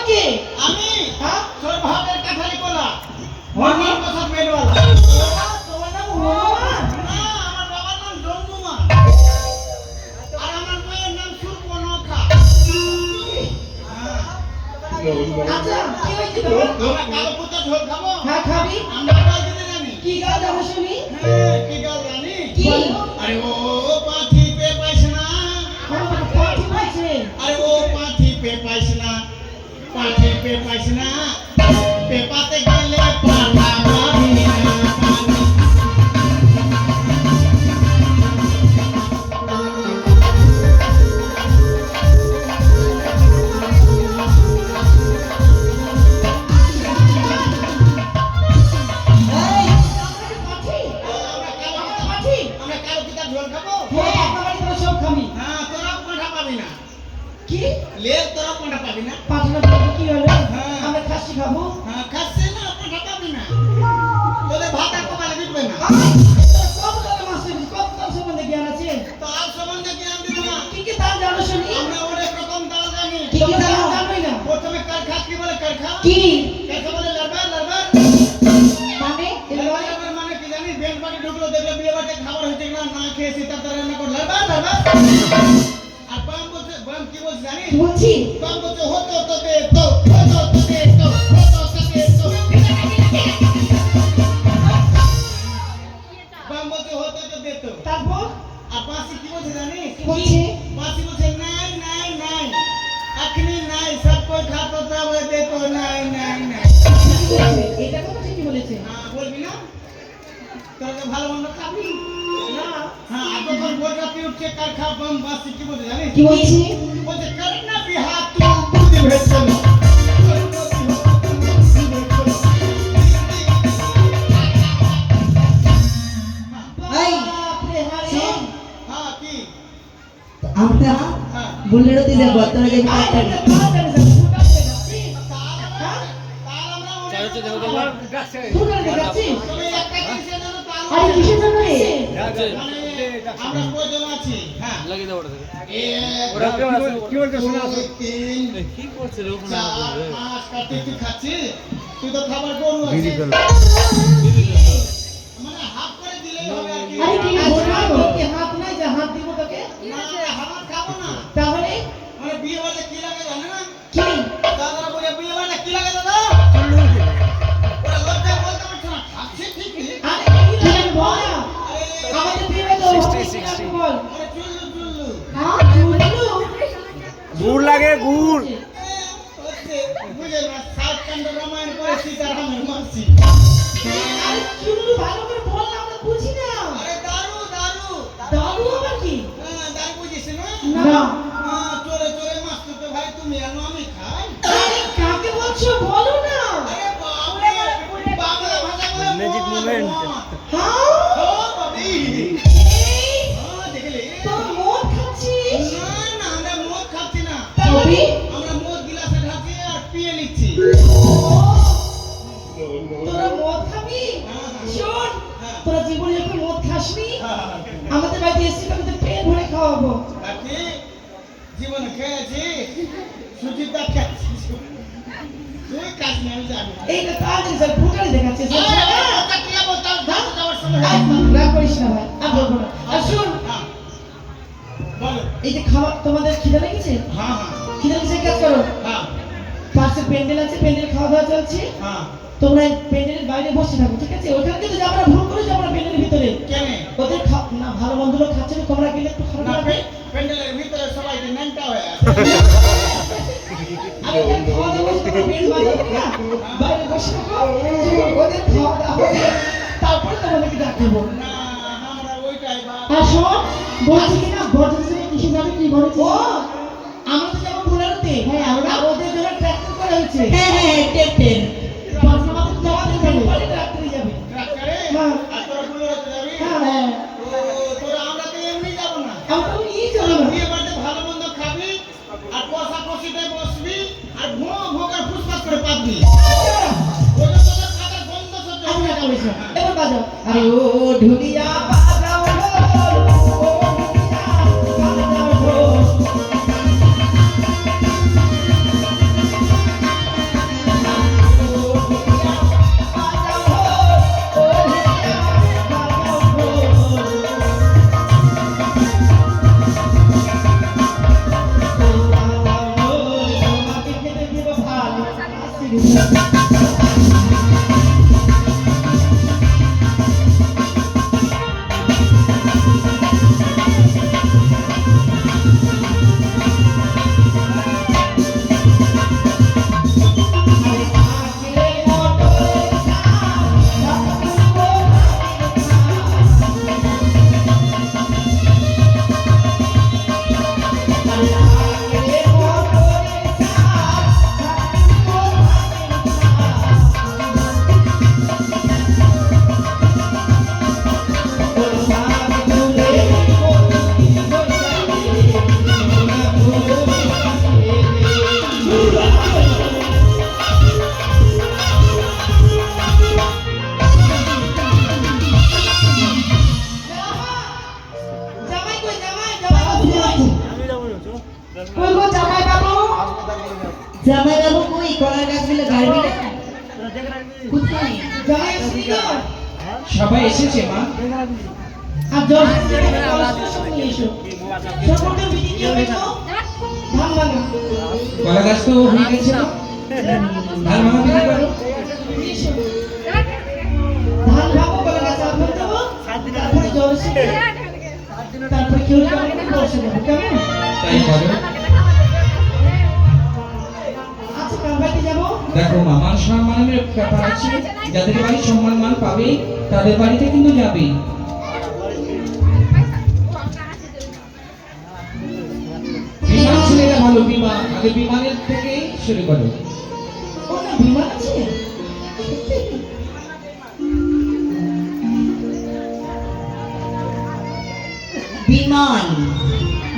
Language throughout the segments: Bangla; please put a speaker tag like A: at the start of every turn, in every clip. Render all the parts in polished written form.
A: কে?
B: আমি
A: হ্যাঁ?
B: তোর ভাতের কাঠালি কোলা
A: হনুমান?
B: আমার কথা বেলওয়ালা
A: তোমার নাম হনুমান?
B: না আমার বাবার নাম জন্মুমা আর আমার মায়ের নাম সুপনখা
A: আচ্ছা কি হয়েছে তোমার?
B: আমরা কালো পুত্র ঝোল খাবো
A: হ্যাঁ খাবি।
B: আমরা গাল দিতে জানি
A: কি গাল যাবো শুনি?
B: হ্যাঁ কি গাল জানি
A: কি?
B: আরে ও পাথি পে পাইছ না
A: পাঠি পাইছে।
B: আরে ও পাথি পে পাইছ না পাথি পে পাইছ না পেপাতে গেলে পাঠা মারি না
A: এই, আমরা পাঠি? আমরা পাঠি?
B: আমরা কালো পিতার ঝোল খাবো
A: হ্যাঁ, আপনার বাড়ি তোরা সব খাবি।
B: হ্যাঁ তোরাও পাঠা পাবি না
A: কি?
B: লেজ তোরাও পাঠা পাবি না
A: পাঠানোর পরে কি হলো?
B: হ্যাঁ।
A: আমরা খাসি খাবো।
B: হ্যাঁ খাচ্ছে না পাঠা পাবি না তোদের ভাত আর কপালে বিটবে না
A: কত টাকা মাস্টার, কত তার সম্বন্ধে জ্ঞান আছে?
B: তো আর সম্বন্ধে জ্ঞান দিব না
A: কি কি তার জানো শুনি?
B: আমরা অনেক রকম দাল জানি
A: কি কি তার জানোই না?
B: প্রথমে কারখা কি বলে কারখা
A: কি?
B: কারখা বলে লারবার লারবার
A: মানে?
B: লারবার লারবার মানে কি জানি ব্যান্ড পার্টি ঢুকলো দেখলো বিয়ে বাড়িতে খাবার হচ্ছে না না খেয়েছি তার রান্না করে লারবার লারবার আর বাম কি বলছে জানি
A: কি বলছি?
B: বাম বলছে হতো তো দে তো হতো তো দে তো হতো তো দে তো বাম বলছে হতো তো দে তো
A: তারপর
B: আর বাঁশি কি বলছে জানিস
A: কি বলছে?
B: बासी मुझे नहीं नहीं नहीं अखनी नहीं सब कोई खाता था वो देखो नहीं नहीं नहीं
A: কি বলেছে? এটা কথা ঠিকই বলেছে।
B: हाँ बोल भी ना তোরা তো ভালো মন্দ খাবি
A: না।
B: হ্যাঁ আর তখন বরযাত্রী উঠছে কার খা বম বাসি কি বলছে জানিস
A: কি বলছি?
B: বলছে করনা বিহার তু বুদ্ধি ভেদ চলো
A: এই, বাপরে, হ্যাঁ রে।
B: হ্যাঁ কি
C: আমরা
B: হ্যাঁ
C: বুলেরো দিলে বর্তমানে যে
A: আয়,
C: কাটটা
A: এটা তাড়াতাড়ি যাবে, ফুটাতে যাচ্ছিস?
B: তার আমরা
A: ফুটাতে যাচ্ছিস?
B: তুমি একটা কিসের জন্য তার
A: আরে কিসের জন্য রে?
B: মানে আমরা কয়জন আছি হ্যাঁ
D: লাগিয়ে দাও ওটা থেকে।
B: ওরা
D: কি বলতে শোনা আছে?
B: তিন
D: কি করছে রে ওখানে?
B: চার পাঁচ কাটি তুই খাচ্ছিস তুই তো খাবার গরু আছে মানে হাফ করে দিলেই হবে আর কি
A: আরে কি বলবো? তোর কি হাত নাই যে হাত দিব তোকে?
B: না হাফ খাবো না
A: তাহলে
B: মানে বিয়ে বাড়িতে কি লাগে জানে না
A: কি?
B: দাদারা বলে বিয়ে বাড়িতে কি লাগে দাদা ওরা লজ্জা বলতে পারছে না খাচ্ছে ঠিকই
A: আরে কি লাগে বল না? আমাদের বিয়ে তো
D: 60
A: বল।
B: আরে চুল্লু চুল্লু
A: হ্যাঁ, চুলগুলো?
D: গুড় লাগে গুড়।
B: হচ্ছে বুঝে না সাত কাণ্ড রামায়ণ করে সীতারামের মাসি
A: আরে চুলগুলো ভালো করে বল না, আমরা বুঝি না।
B: আরে দারু দারু
A: দাদু আবার কি?
B: হ্যাঁ দারু বুঝিস না
A: না।
B: হ্যাঁ চলে চলে মাস্টার তো ভাই তুমি আনো আমি খাই
A: আরে কাকে বলছো বলো না?
B: আরে বাবরে বাংলা ভাষা বলে
D: Magic moment.
A: হ্যাঁ?
B: ও বাবি
A: এই,
B: হ্যাঁ দেখলে
A: তোর মদ খাচ্ছিস?
B: না না আমরা মদ খাচ্ছি না
A: তবে?
B: আমরা মদ গিলাসে ঢাকি আর পিয়ে নিচ্ছি
A: তোরা মদ খাবি? শোন,
B: হ্যাঁ।
A: তোরা জীবনে যখন মদ খাসনি,
B: হ্যাঁ
A: আমাদের বাড়িতে এসে তোকে তো পেট ভরে খাওয়াবো।
B: কাকি জীবনে খেয়েছি সুচিতা খেয়েছি তুই কাজ নিয়ে আমি জানি
A: এইটা তাড়াতাড়ি স্যার ফুটারি দেখাচ্ছিস। রাগ করিস না ভাই, আর বলবো না। আর শোন, এই যে খাবার তোমাদের খিদে লেগেছে? খিদে লেগেছে, কাজ করো। পাশে প্যান্ডেল আছে, প্যান্ডেল খাওয়া দাওয়া চলছে। তোমরা এই প্যান্ডেলের বাইরে বসে থাকো, ঠিক আছে? ওইখানে কিন্তু যাবো না, ভুল করে যাবো না প্যান্ডেলের ভিতরে। ওদের না ভালো মন্দ লোক খাচ্ছে না, তোমরা গেলে একটু খারাপ লাগবে। আমি এখানে খাওয়া দাওয়া বসে তোমরা বেল বাজাবে না, বাইরে বসে থাকো। ওদের খাওয়া দাওয়া হবে, তারপরে তোমাদেরকে ডাকবো। আর শোন, বলছি কি না, বড়দের সঙ্গে কিসে যাবে কি বলেছি? ও, আমরা তো যাবো বুলেরোতে। হ্যাঁ, আমরা ওদের জন্য ট্র্যাক্টর করা হয়েছে। হ্যাঁ হ্যাঁ, ট্র্যাক্টর। বাসা আমাদের যাওয়াদের যাবে, পরে ট্র্যাক্টরে যাবে। হ্যাঁ। হ্যাঁ হ্যাঁ, আমরা তো নিয়ে যাবো না।
B: ভালো মন্দ খাবি আর কষা কষিতে বসবি আর ভো ভোগার ফুসফাস করে পাবি ওদের তোদের খাতার বন্ধ সহ্য
A: আমি
B: হবে
A: না
B: না।
A: করিস না। এবার বাজাও। আরে ও ঢুলিয়া বাজাও ঢোল, ও ঢুলিয়া বাজাও ঢোল।
C: জামাই বাবু কই কলার গাছগুলো গাড়বি না কোথায়
A: জামাই এসেছি তো?
E: সবাই এসেছে মা।
A: আর জল নিয়ে এসো। সকলকে বিধি কি হবে তো? ধান ভাঙা।
E: কলা গাছ তো হয়ে গেছে না? ধান ভাঙা বিক্রি করো।
A: নিয়ে এসো। ধান ভাঙো, কলা গাছ আগুন দেবো, তারপরে জল এসে তারপরে কেউ বসে দেবো, কেমন?
E: তাই করো।
A: আচ্ছা, কার বাড়িতে যাবো?
E: দেখো মা, মান সম্মানের ব্যাপার আছে। যাদের বাড়ি সম্মান মান পাবে তাদের বাড়িতে কিন্তু যাবে। বিমান ছেলেরা ভালো, বিমান আগে বিমানের থেকে শুরু করো।
A: ও না, বিমান আছে?
C: বিমান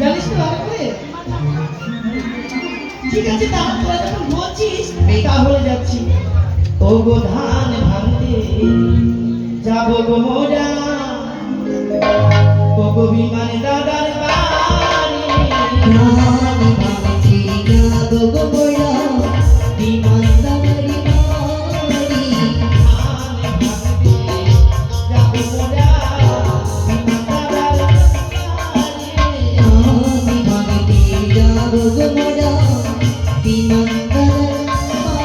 A: জানিস তো ভালো করে? ঠিক আছে, তাহলে তোরা যখন বলছিস তাহলে যাচ্ছি। ও গো ধান ভাঙতে যাবো গো মোরা, ও গো বিমানে দাদার বাড়ি।
C: রানী ভাঙছি যাবো গো মোরা বিমান দাদারি বাড়ি
A: ধান ভাঙতে যাবো মোরা, বিমান দাদার বাড়ি।
C: রানী ভাঙছি যাবো গো মোরা বিমান দাদারি বাড়ি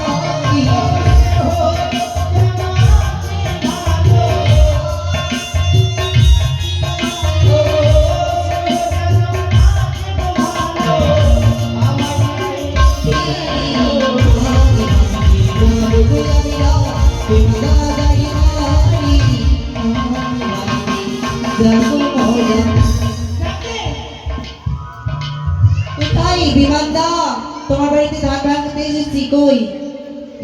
C: কোথায় বিমানদা? তোমার বাড়িতে ধান ভাঙতে এসেছি, কই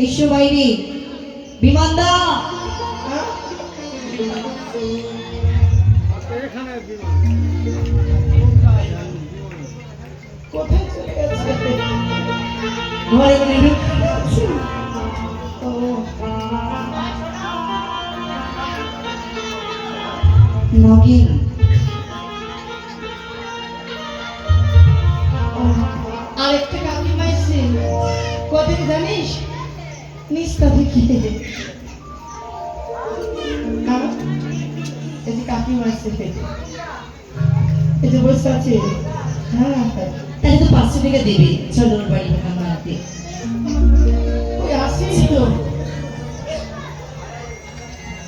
C: এসো বাইরে। বিমানদা
A: কোথায় চলে গেছে?
C: ঘরে ঘরে ঢুকে
A: ও,
C: নগিন
A: আরেকটা কাকিমা এসছে। কদিন জানিস? নিস্তা থেকে। হ্যাঁ? এই যে কাকিমা এসছে, এই যে বসে আছে। হ্যাঁ,
C: তাহলে তো 500 টাকা দেবে, চলো ওর বাড়ি ধান ভাঙতে।
A: ওই আসিস তো।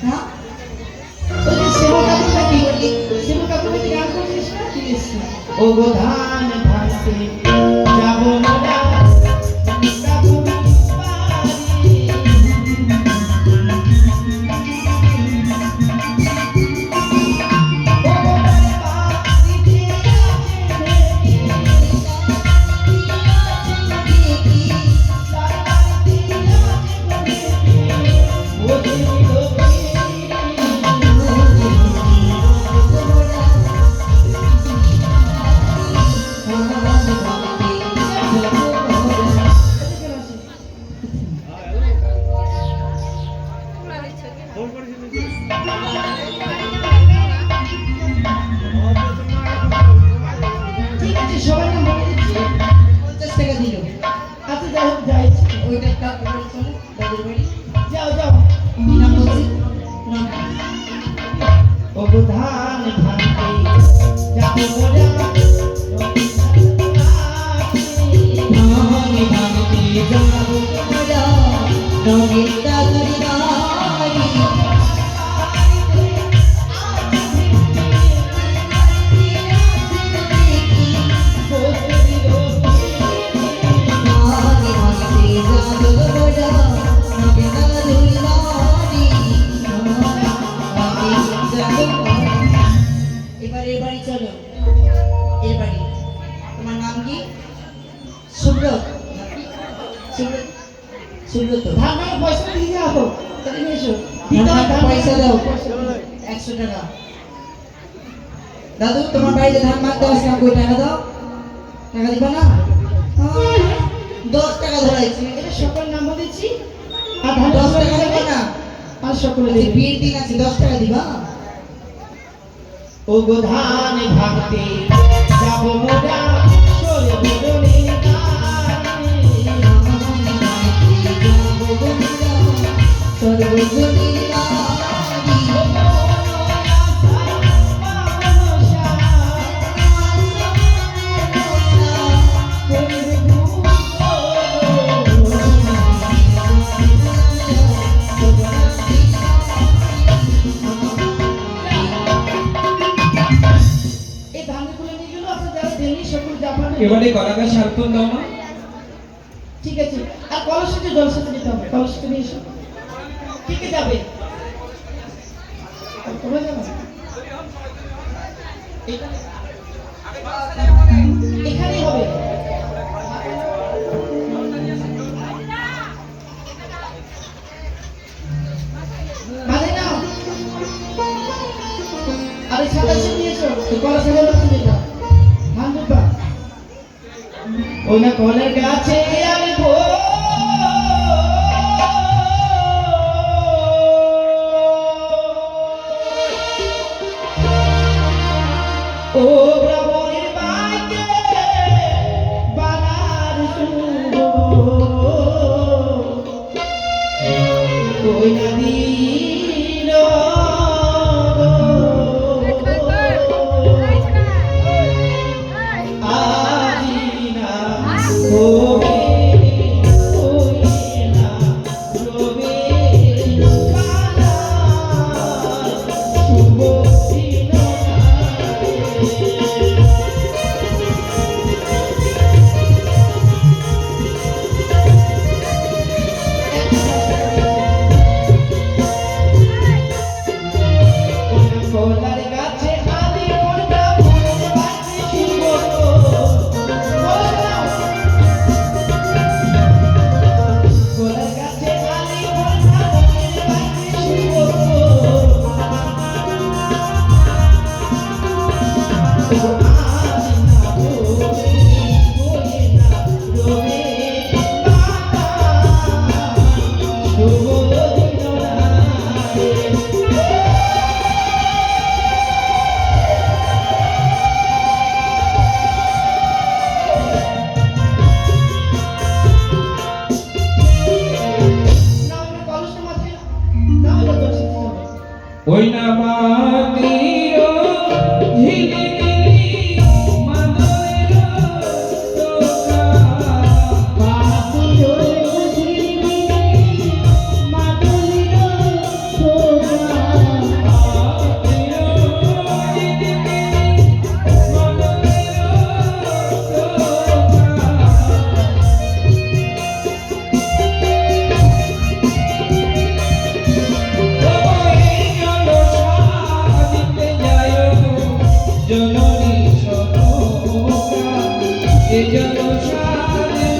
C: হ্যাঁ
A: ওই যে সেবা কাকুটা কি বলি? সেবা কাকুটা কি গান করছিস না? কি এসছে? ও গো ধান ভাঙতে যাবো মোরা, কাকু বাড়ি। ঠিক আছে, সবাইকে বলে দিচ্ছি।
C: 50 টাকা দিল।
A: আচ্ছা, যাই হোক, যাই।
C: ওইটা কাকু বলছো না দাদুর বাড়ি?
A: যাও যাও।
C: কি নাম বলছি? নাম
A: ও গো ধান ভাঙতে যাবো মোরা,
C: ধান ভাঙতে যাবো মোরা নগিন দাদারি বাড়ি। এবারে এর বাড়ি চলো, এর বাড়ি। তোমার নাম কি? সুব্রত। সুব্রত, সুব্রত।
A: ধান ভাঙা পয়সা দিয়ে যাও, তাহলে নিয়ে এসো।
C: ধান ভাঙা পয়সা দাও। 100 টাকা। দাদু তোমার বাড়িতে ধান ভাঙতে আসলাম, কই টাকা দাও? টাকা দিবা না? 10 টাকা ধরাইছি।
A: এটা সকল নাম বলেছি। আর ধান
C: 10 টাকা দিবা না?
A: আর সকলে
C: আজকে
A: দেবে।
C: বিয়ের দিন আছে, 10 টাকা দিবা?
A: ও গো ধান ভাঙতে যাবো মোরা, সরে বদলে গাড়ি।
E: চন্দন দাও না।
A: ঠিক আছে, আর কলসিতে জল সাথে দিতে হবে, কলসিতে নিয়ে এসো। কে কে যাবে? তোমরা যাবে? এখানেই হবে। মাঝে নাও। আরে সাতাশে নিয়েছো, কলসে জল সাথে যাও। ধান দুটো। ওই না কলের গাছে আমি ও ব্রাহ্মণের বাইকে বানার শুনবো ওই নদীর আজিনা হবে ওই না রবে বানার শুভ দিন কলার গাছে আদি পড়তা ফুল বাজে শুভ কলার গাছে আদি পড়তা ফুল বাজে শুভ ও আজিনা হবে ওই না রবে বানার শুভ দিন
E: ওই না মাটির ঝিলিমিলি মাদলের তোকা। জননী সনকা এ জনসারে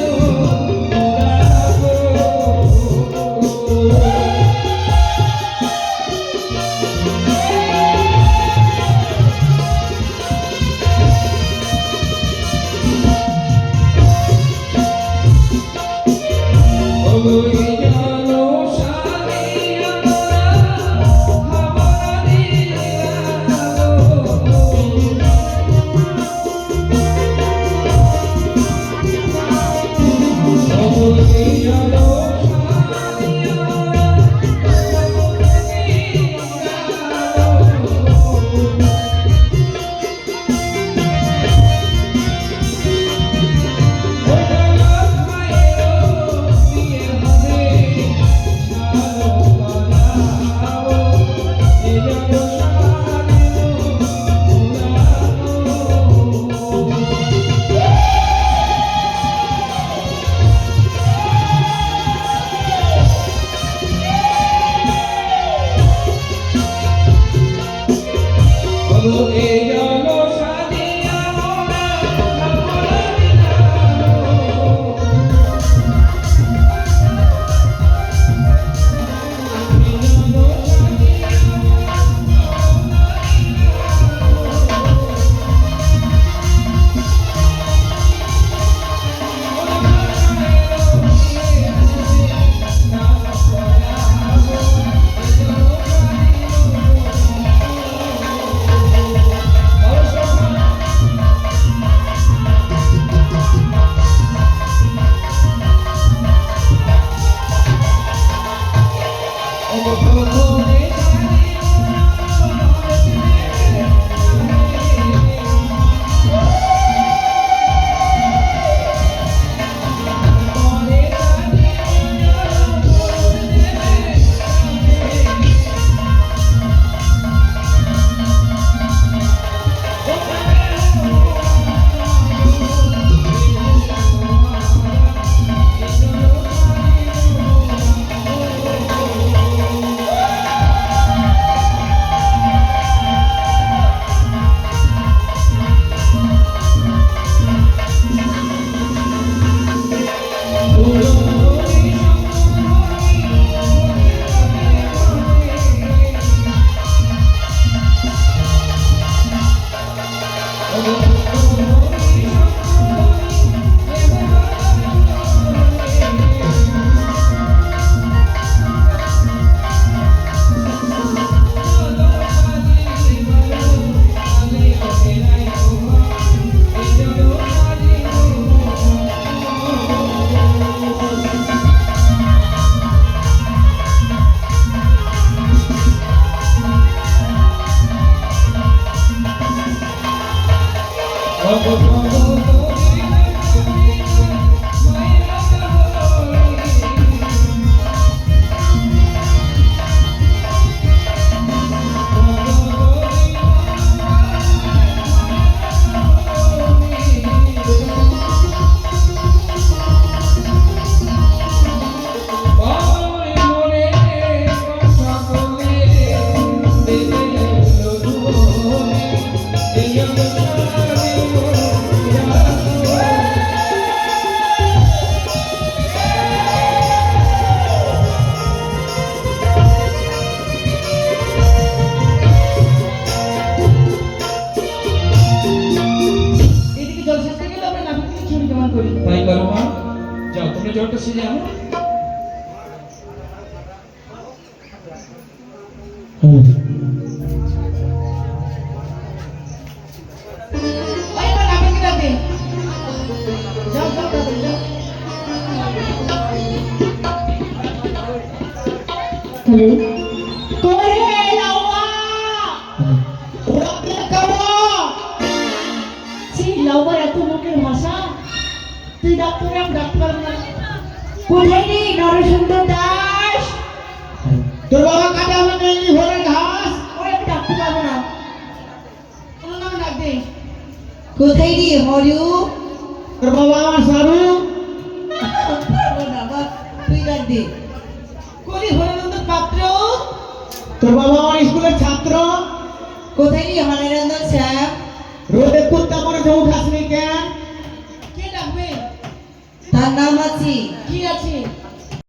E: জ্বরটা সেরে আমার
A: ওই এবার আমাকে ডাকে যাও যাও তাড়াতাড়ি যাও কই রে লাউয়া ওরা কে কাবো ছি লাউয়ার এত মুখের ভাষা তুই ডাক্তার আমি ডাক্তার না
C: কোথায় রে নরসুন্দর দাস?
A: তোর বাবা কাটে আমাকে এই ঘরের ঘাস
C: ওই আমি ডাকতে পারবো না।
A: কোন নাম ডাকবে
C: কোথায় রে হরিউ?
A: তোর বাবা আমার সারু
C: পারবো না বাবা, তুই ডাক দে।
A: কলি হরিনন্দ পাত্র তোর বাবা আমার স্কুলের ছাত্র
C: কোথায় রে হরিনন্দন স্যার?
A: রোদে কুত্তা পড়েছে উঠাসনি কেন কে ডাকবে
C: তার নাম আছে
A: কি আছে